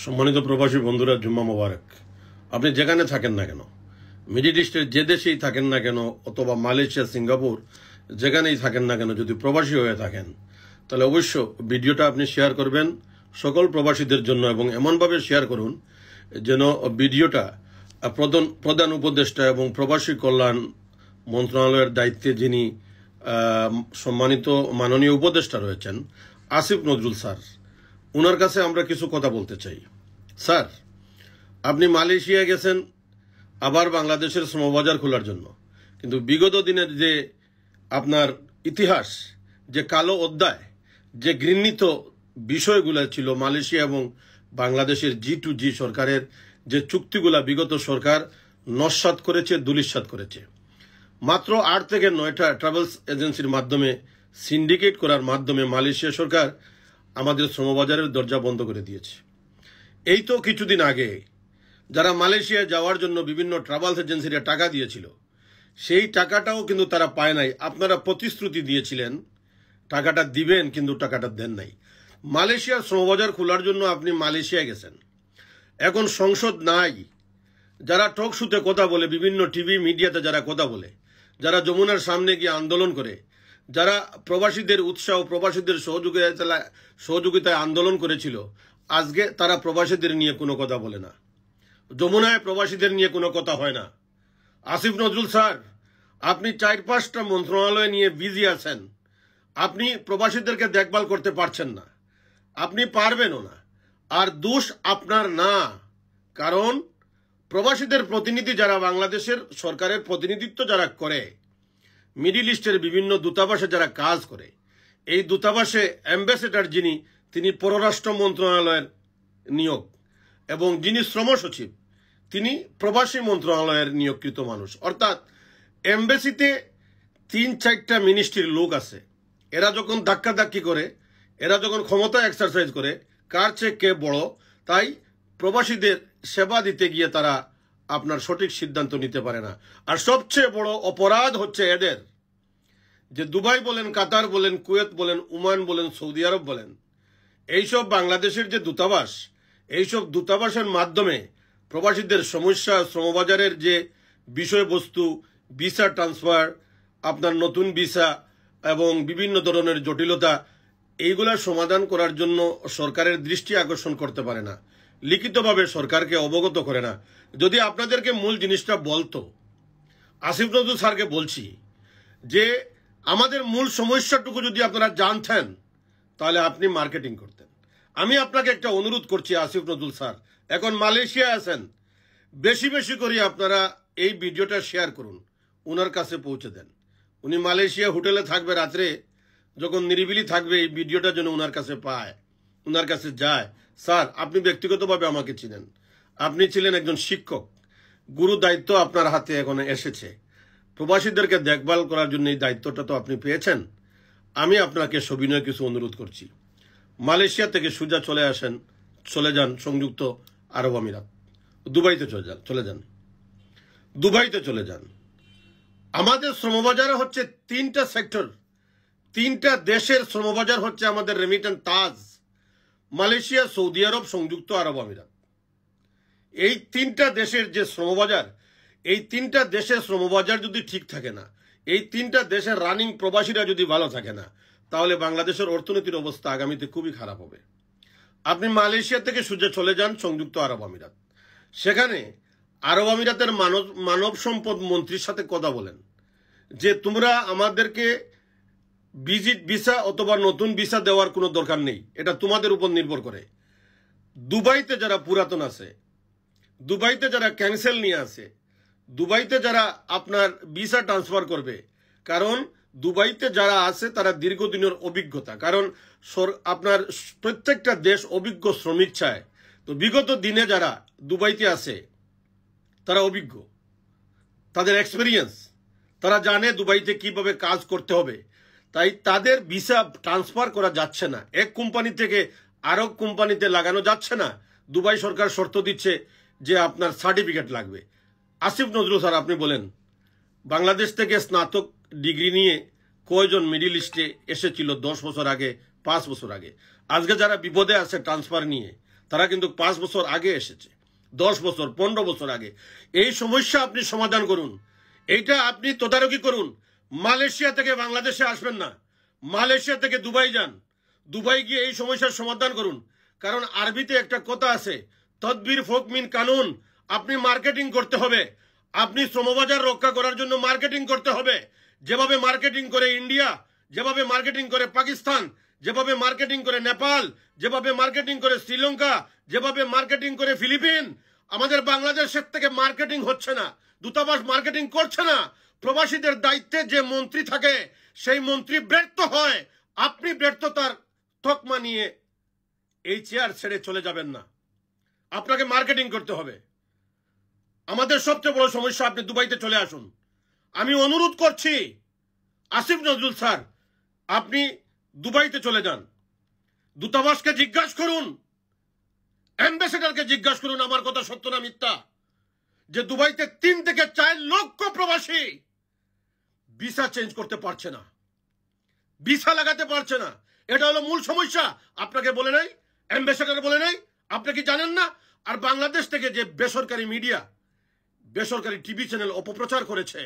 সম্মানিত প্রবাসী বন্ধুরা, জুম্মা মোবারক। আপনি যেখানে থাকেন না কেন, মিডল ইস্টের যে দেশেই থাকেন না কেন, অথবা মালয়েশিয়া, সিঙ্গাপুর, যেখানেই থাকেন না কেন, যদি প্রবাসী হয়ে থাকেন তাহলে অবশ্য ভিডিওটা আপনি শেয়ার করবেন সকল প্রবাসীদের জন্য, এবং এমনভাবে শেয়ার করুন যেন ভিডিওটা প্রধান উপদেষ্টা এবং প্রবাসী কল্যাণ মন্ত্রণালয়ের দায়িত্বে যিনি সম্মানিত মাননীয় উপদেষ্টা রয়েছেন আসিফ নজরুল স্যার, ওনার কাছে আমরা কিছু কথা বলতে চাই। স্যার, আপনি মালয়েশিয়া গেছেন আবার বাংলাদেশের শ্রমবাজার খোলার জন্য, কিন্তু বিগত দিনের যে আপনার ইতিহাস, যে কালো অধ্যায়, যে ঘৃণিত বিষয়গুলো ছিল মালয়েশিয়া এবং বাংলাদেশের G2G সরকারের যে চুক্তিগুলা বিগত সরকার নস্যাৎ করেছে, ধূলিসাৎ করেছে, মাত্র 8 থেকে 9টা ট্রাভেলস এজেন্সির মাধ্যমে সিন্ডিকেট করার মাধ্যমে মালয়েশিয়া সরকার আমাদের শ্রমবাজারের দরজা বন্ধ করে দিয়েছে। এই তো কিছুদিন আগে যারা মালয়েশিয়া যাওয়ার জন্য বিভিন্ন ট্রাভেলস এজেন্সিরা টাকা দিয়েছিল, সেই টাকাটাও কিন্তু তারা পায় নাই। আপনারা প্রতিশ্রুতি দিয়েছিলেন টাকাটা দিবেন, কিন্তু টাকাটা দেন নাই। মালয়েশিয়ার শ্রমবাজার খোলার জন্য আপনি মালয়েশিয়া গেছেন, এখন সংসদ নাই। যারা টক শুতে কথা বলে, বিভিন্ন টিভি মিডিয়াতে যারা কথা বলে, যারা যমুনার সামনে গিয়ে আন্দোলন করে, যারা প্রবাসীদের উৎসাহ, প্রবাসীদের সহযোগিতায় আন্দোলন করেছিল, আজকে তারা প্রবাসীদের নিয়ে কোনো কথা বলে না। যমুনায় প্রবাসীদের নিয়ে কোনো কথা হয় না। আসিফ নজরুল স্যার, আপনি 4-5টা মন্ত্রণালয় নিয়ে বিজি আছেন, আপনি প্রবাসীদেরকে দেখভাল করতে পারছেন না, আপনি পারবেনও না। আর দোষ আপনার না, কারণ প্রবাসীদের প্রতিনিধি যারা বাংলাদেশের সরকারের প্রতিনিধিত্ব যারা করে, মিডল ইস্টের বিভিন্ন দূতাবাসে যারা কাজ করে, এই দূতাবাসে অ্যাম্বাসেডর যিনি, তিনি পররাষ্ট্র মন্ত্রণালয়ের নিয়োগ, এবং যিনি শ্রম সচিব তিনি প্রবাসী মন্ত্রণালয়ের নিয়োগকৃত মানুষ। অর্থাৎ এমবেসিতে 3-4টা মিনিস্ট্রির লোক আছে। এরা যখন ধাক্কাধাক্কি করে, এরা যখন ক্ষমতা এক্সারসাইজ করে, কার চেয়ে কে বড়, তাই প্রবাসীদের সেবা দিতে গিয়ে তারা আপনার সঠিক সিদ্ধান্ত নিতে পারে না। আর সবচেয়ে বড় অপরাধ হচ্ছে এদের, যে দুবাই বলেন, কাতার বলেন, কুয়েত বলেন, ওমান বলেন, সৌদি আরব বলেন, এইসব বাংলাদেশের যে দূতাবাস, এইসব দূতাবাসের মাধ্যমে প্রবাসীদের সমস্যা, শ্রমবাজারের যে বিষয়বস্তু, ভিসা ট্রান্সফার, আপনার নতুন ভিসা এবং বিভিন্ন ধরনের জটিলতা, এইগুলা সমাধান করার জন্য সরকারের দৃষ্টি আকর্ষণ করতে পারে না, লিখিতভাবে সরকারকে অবগত করে না। যদি আপনাদেরকে মূল জিনিসটা বলতো, আসিফ নজরুল স্যারকে বলছি যে আমাদের মূল সমস্যাটুকু যদি আপনারা জানতেন তাহলে আপনি মার্কেটিং করতেন। আমি আপনাকে একটা অনুরোধ করছি আসিফ নজরুল স্যার, এখন মালয়েশিয়া আছেন, বেশি বেশি করে আপনারা এই ভিডিওটা শেয়ার করুন, ওনার কাছে পৌঁছে দেন। উনি মালয়েশিয়া হোটেলে থাকবে, রাত্রে যখন নিরিবিলি থাকবে, এই ভিডিওটা যেন ওনার কাছে পায়, ওনার কাছে যায়। স্যার, আপনি ব্যক্তিগতভাবে আমাকে চিনেন, আপনি ছিলেন একজন শিক্ষক, গুরু দায়িত্ব আপনার হাতে এখন এসেছে, প্রবাসীদেরকে দেখভাল করার জন্য এই দায়িত্বটা তো আপনি পেয়েছেন। আমি আপনাকে সবিনয় কিছু অনুরোধ করছি, মালয়েশিয়া থেকে সোজা চলে যান সংযুক্ত আরব আমিরাত, দুবাইতে চলে যান, দুবাইতে চলে যান। আমাদের শ্রমবাজারে হচ্ছে 3টা সেক্টর, 3টা দেশের শ্রমবাজার হচ্ছে আমাদের রেমিটেন্স তাজ, মালয়েশিয়া, সৌদি আরব, সংযুক্ত আরব আমিরাত। এই 3টা দেশের যে শ্রমবাজার, এই 3টা দেশের শ্রমবাজার যদি ঠিক থাকে না, এই 3টা দেশের রানিং প্রবাসীরা যদি ভালো থাকে না, তাহলে বাংলাদেশের অর্থনীতির অবস্থা আগামীতে খুবই খারাপ হবে। আপনি মালয়েশিয়া থেকে সোজা চলে যান সংযুক্ত আরব আমিরাত, সেখানে আরব আমিরাতের মানব সম্পদ মন্ত্রীর সাথে কথা বলেন যে তোমরা আমাদেরকে ভিজিট ভিসা অথবা নতুন ভিসা দেওয়ার কোনো দরকার নেই, এটা তোমাদের উপর নির্ভর করে। দুবাইতে যারা পুরাতন আছে, দুবাইতে যারা ক্যান্সেল নিয়ে আছে, দুবাইতে যারা আপনার ভিসা ট্রান্সফার করবে, কারণ দুবাইতে যারা আছে তারা দীর্ঘদিনের অভিজ্ঞতা, কারণ আপনার প্রত্যেকটা দেশ অভিজ্ঞ শ্রমিক চায়। তো বিগত দিনে যারা দুবাইতে আছে তারা অভিজ্ঞ, তাদের এক্সপিরিয়েন্স, তারা জানে দুবাইতে কিভাবে কাজ করতে হবে, তাই তাদের ভিসা ট্রান্সফার করা যাচ্ছে না, এক কোম্পানি থেকে আরেক কোম্পানিতে লাগানো যাচ্ছে না। দুবাই সরকার শর্ত দিচ্ছে যে আপনার সার্টিফিকেট লাগবে। আসিফ নজরুল স্যার, আপনি বলেন, বাংলাদেশ থেকে স্নাতক ডিগ্রি নিয়ে কয়জন মিডল ইস্টে এসেছিল 10 বছর আগে, 5 বছর আগে? আজকে যারা বিপদে আছে ট্রান্সফার নিয়ে, তারা কিন্তু 5 বছর আগে এসেছে, 10 বছর 15 বছর আগে। এই সমস্যা আপনি সমাধান করুন, এইটা আপনি তদারকি করুন। মালয়েশিয়া থেকে বাংলাদেশে আসবেন না, মালয়েশিয়া থেকে দুবাই যান, দুবাই গিয়ে এই সমস্যার সমাধান করুন। কারণ আরবিতে একটা কথা আছে, তদবির ফোক মিন কানুন। আপনি মার্কেটিং করতে হবে, আপনি শ্রমবাজার রক্ষা করার জন্য মার্কেটিং করতে হবে। যেভাবে মার্কেটিং করে ইন্ডিয়া, যেভাবে মার্কেটিং করে পাকিস্তান, যেভাবে মার্কেটিং করে নেপাল, যেভাবে মার্কেটিং করে শ্রীলঙ্কা, যেভাবে মার্কেটিং করে ফিলিপিন, আমাদের বাংলাদেশের থেকে মার্কেটিং হচ্ছে না, দূতাবাস মার্কেটিং করছে না। প্রবাসীদের দায়িত্বে যে মন্ত্রী থাকে সেই মন্ত্রী ব্যর্থ হয়। আপনি ব্যর্থতার তকমা নিয়ে এই চেয়ার ছেড়ে চলে যাবেন না, আপনাকে মার্কেটিং করতে হবে। আমাদের সবচেয়ে বড় সমস্যা, আপনি দুবাইতে চলে আসুন। আমি অনুরোধ করছি আসিফ নজরুল স্যার, আপনি দুবাইতে চলে যান, দূতাবাসকে জিজ্ঞাসা করুন, অ্যাম্বাসেডারকে জিজ্ঞাসা করুন আমার কথা সত্য না মিথ্যা, যে দুবাইতে 3 থেকে 4 লক্ষ প্রবাসী ভিসা চেঞ্জ করতে পারছে না, ভিসা লাগাতে পারছে না। এটা হলো মূল সমস্যা। আপনাকে বলে নাই, অ্যাম্বাসেডার বলে নাই, আপনি কি জানেন না? আর বাংলাদেশ থেকে যে বেসরকারি মিডিয়া, বেসরকারি টিভি চ্যানেল অপপ্রচার করেছে,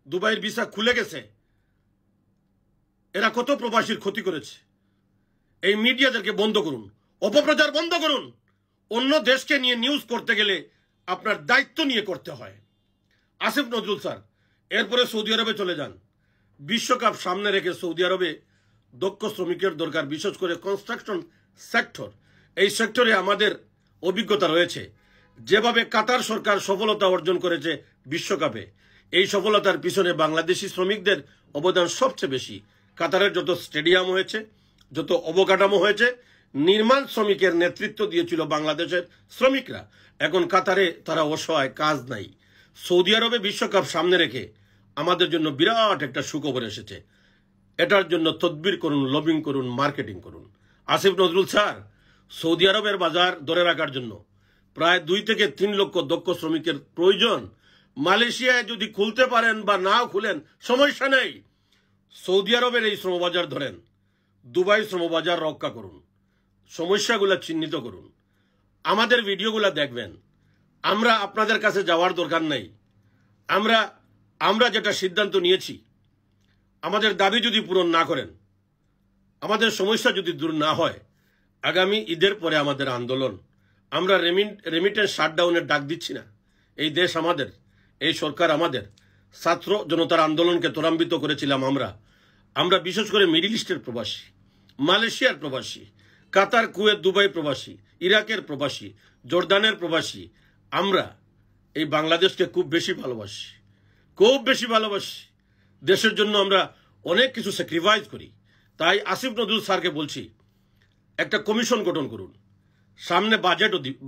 দুবাইয়ের ভিসা খুলে গেছে, এরা কত প্রবাসীর ক্ষতি করেছে। এই মিডিয়াদেরকে বন্ধ করুন, অপপ্রচার বন্ধ করুন। অন্য দেশকে নিয়ে নিউজ করতে গেলে আপনার দায়িত্ব নিয়ে করতে হয়। আসিফ নজরুল স্যার, এরপরে সৌদি আরবে চলে যান। বিশ্বকাপ সামনে রেখে সৌদি আরবে দক্ষ শ্রমিকের দরকার, বিশেষ করে কনস্ট্রাকশন সেক্টর। এই সেক্টরে আমাদের অভিজ্ঞতা রয়েছে। যেভাবে কাতার সরকার সফলতা অর্জন করেছে বিশ্বকাপে, এই সফলতার পিছনে বাংলাদেশি শ্রমিকদের অবদান সবচেয়ে বেশি। কাতারের যত স্টেডিয়াম হয়েছে, যত অবকাঠামো হয়েছে, নির্মাণ শ্রমিকের নেতৃত্ব দিয়েছিল বাংলাদেশের শ্রমিকরা। এখন কাতারে তারা অসহায়, কাজ নাই। সৌদি আরবে বিশ্বকাপ সামনে রেখে আমাদের জন্য বিরাট একটা সুখবর এসেছে। এটার জন্য তদবির করুন, লবিং করুন, মার্কেটিং করুন। আসিফ নজরুল স্যার, সৌদি আরবের বাজার ধরে রাখার জন্য প্রায় 2 থেকে 3 লক্ষ দক্ষ শ্রমিকের প্রয়োজন। মালয়েশিয়ায় যদি খুলতে পারেন বা নাও খুলেন সমস্যা নেই, সৌদি আরবের এই শ্রমবাজার ধরেন, দুবাই শ্রমবাজার রক্ষা করুন, সমস্যাগুলো চিহ্নিত করুন, আমাদের ভিডিওগুলো দেখবেন। আমরা আপনাদের কাছে যাওয়ার দরকার নাই। আমরা যেটা সিদ্ধান্ত নিয়েছি, আমাদের দাবি যদি পূরণ না করেন, আমাদের সমস্যা যদি দূর না হয়, আগামী ঈদের পরে আমাদের আন্দোলন। আমরা রেমিটেন্স শাটডাউনের ডাক দিচ্ছি না। এই দেশ আমাদের, এই সরকার আমাদের। ছাত্র জনতার আন্দোলনকে ত্বরান্বিত করেছিলাম আমরা বিশেষ করে মিডিল ইস্টের প্রবাসী, মালয়েশিয়ার প্রবাসী, কাতার, কুয়েত, দুবাই প্রবাসী, ইরাকের প্রবাসী, জর্দানের প্রবাসী। আমরা এই বাংলাদেশকে খুব বেশি ভালোবাসি, খুব বেশি ভালোবাসি। দেশের জন্য আমরা অনেক কিছু স্যাক্রিফাইস করি। তাই আসিফ নজরুল স্যারকে বলছি, একটা কমিশন গঠন করুন। সামনে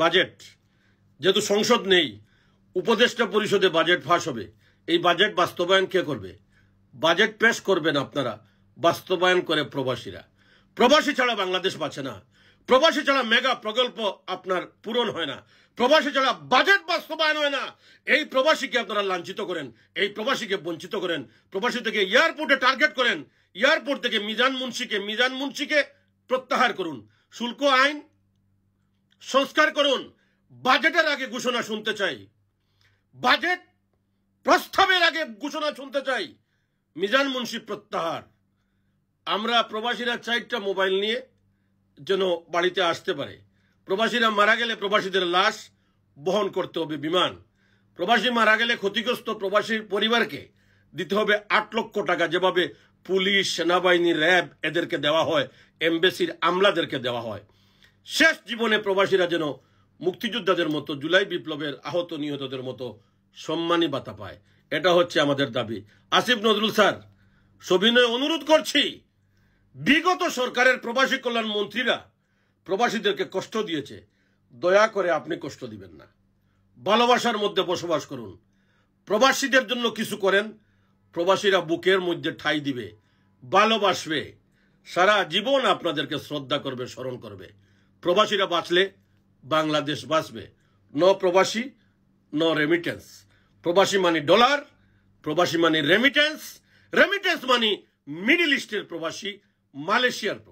বাজেট, যেহেতু সংসদ নেই, উপদেষ্টা পরিষদে বাজেট ফাঁস হবে। এই বাজেট বাস্তবায়ন কে করবে? বাজেট পেশ করবেন আপনারা, বাস্তবায়ন করে প্রবাসীরা। প্রবাসী ছাড়া বাংলাদেশ বাঁচে না, প্রবাসী ছাড়া মেগা প্রকল্প আপনার পূরণ হয় না, প্রবাসী ছাড়া বাজেট বাস্তবায়ন হয় না। এই প্রবাসীকে আপনারা লাঞ্ছিত করেন, এই প্রবাসীকে বঞ্চিত করেন। প্রবাসী থেকে এয়ারপোর্টে টার্গেট করেন, এয়ারপোর্ট থেকে মিজান মুন্সিকে প্রত্যাহার করুন। শুল্ক আইন সংস্কার করুন। বাজেটের আগে ঘোষণা শুনতে চাই, বাজেট প্রস্তাবের আগে ঘোষণা শুনতে চাই। মিজান মুন্সি প্রত্যাহার। আমরা প্রবাসীরা 4টা মোবাইল নিয়ে যেন বাড়িতে আসতে পারে। প্রবাসীরা মারা গেলে প্রবাসীদের লাশ বহন করতে হবে বিমান। প্রবাসী মারা গেলে ক্ষতিগ্রস্ত প্রবাসীর পরিবারকে দিতে হবে 8 লক্ষ টাকা, যেভাবে পুলিশ, সেনাবাহিনী, র্যাব এদেরকে দেওয়া হয়, এমবেসির আমলাদেরকে দেওয়া হয়। শেষ জীবনে প্রবাসীরা যেন মুক্তিযোদ্ধাদের মতো, জুলাই বিপ্লবের আহত নিহতদের মতো সম্মানী ভাতা পায়। এটা হচ্ছে আমাদের দাবি। আসিফ নজরুল স্যার, সবিনয় অনুরোধ করছি, বিগত সরকারের প্রবাসী কল্যাণ মন্ত্রীরা প্রবাসীদেরকে কষ্ট দিয়েছে, দয়া করে আপনি কষ্ট দিবেন না। ভালোবাসার মধ্যে বসবাস করুন, প্রবাসীদের জন্য কিছু করেন। প্রবাসীরা বুকের মধ্যে ঠাঁই দিবে, ভালোবাসবে, সারা জীবন আপনাদেরকে শ্রদ্ধা করবে, স্মরণ করবে। প্রবাসীরা বাঁচলে বাংলাদেশ বাঁচবে। নো প্রবাসী, নো রেমিটেন্স। প্রবাসী মানে ডলার, প্রবাসী মানে রেমিটেন্স, রেমিটেন্স মানে মিডিল ইস্টের প্রবাসী, মালয়েশিয়ার প্রবাসী।